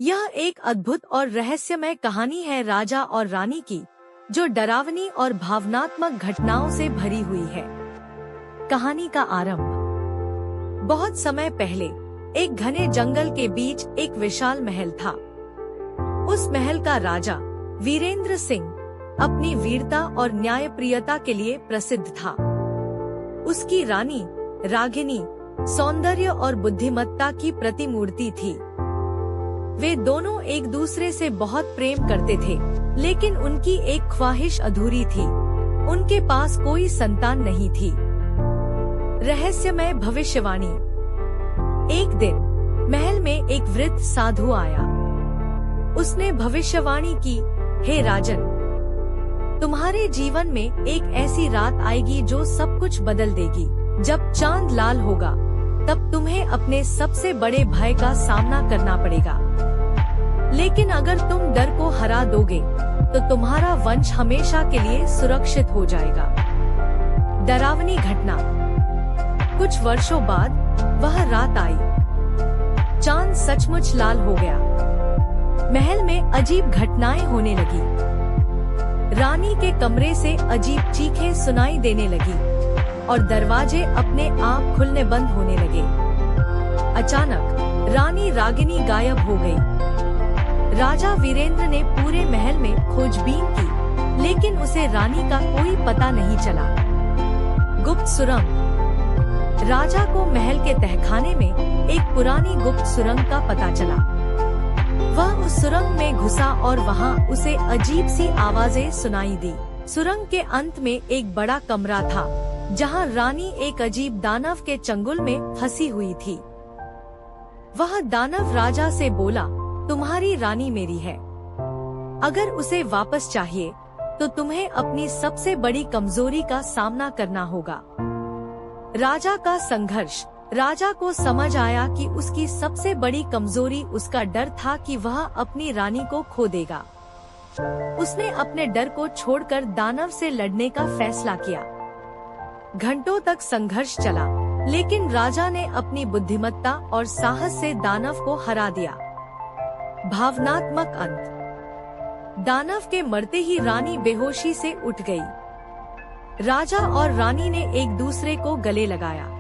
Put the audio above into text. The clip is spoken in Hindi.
यह एक अद्भुत और रहस्यमय कहानी है राजा और रानी की, जो डरावनी और भावनात्मक घटनाओं से भरी हुई है। कहानी का आरंभ। बहुत समय पहले एक घने जंगल के बीच एक विशाल महल था। उस महल का राजा वीरेंद्र सिंह अपनी वीरता और न्यायप्रियता के लिए प्रसिद्ध था। उसकी रानी रागिनी सौंदर्य और बुद्धिमत्ता की प्रतिमूर्ति थी। वे दोनों एक दूसरे से बहुत प्रेम करते थे, लेकिन उनकी एक ख्वाहिश अधूरी थी। उनके पास कोई संतान नहीं थी। रहस्यमय भविष्यवाणी। एक दिन महल में एक वृद्ध साधु आया। उसने भविष्यवाणी की, हे राजन, तुम्हारे जीवन में एक ऐसी रात आएगी जो सब कुछ बदल देगी। जब चांद लाल होगा, तब तुम्हें अपने सबसे बड़े भय का सामना करना पड़ेगा। लेकिन अगर तुम डर को हरा दोगे, तो तुम्हारा वंश हमेशा के लिए सुरक्षित हो जाएगा। डरावनी घटना। कुछ वर्षों बाद वह रात आई। चांद सचमुच लाल हो गया। महल में अजीब घटनाएं होने लगी। रानी के कमरे से अजीब चीखें सुनाई देने लगी और दरवाजे अपने आप खुलने बंद होने लगे। अचानक रानी रागिनी गायब हो गई। राजा वीरेंद्र ने पूरे महल में खोजबीन की, लेकिन उसे रानी का कोई पता नहीं चला। गुप्त सुरंग। राजा को महल के तहखाने में एक पुरानी गुप्त सुरंग का पता चला। वह उस सुरंग में घुसा और वहां उसे अजीब सी आवाजें सुनाई दी। सुरंग के अंत में एक बड़ा कमरा था, जहां रानी एक अजीब दानव के चंगुल में फंसी हुई थी। वह दानव राजा से बोला, तुम्हारी रानी मेरी है। अगर उसे वापस चाहिए, तो तुम्हें अपनी सबसे बड़ी कमजोरी का सामना करना होगा। राजा का संघर्ष। राजा को समझ आया कि उसकी सबसे बड़ी कमजोरी उसका डर था कि वह अपनी रानी को खो देगा। उसने अपने डर को छोड़कर दानव से लड़ने का फैसला किया। घंटों तक संघर्ष चला, लेकिन राजा ने अपनी बुद्धिमत्ता और साहस से दानव को हरा दिया। भावनात्मक अंत। दानव के मरते ही रानी बेहोशी से उठ गई। राजा और रानी ने एक दूसरे को गले लगाया।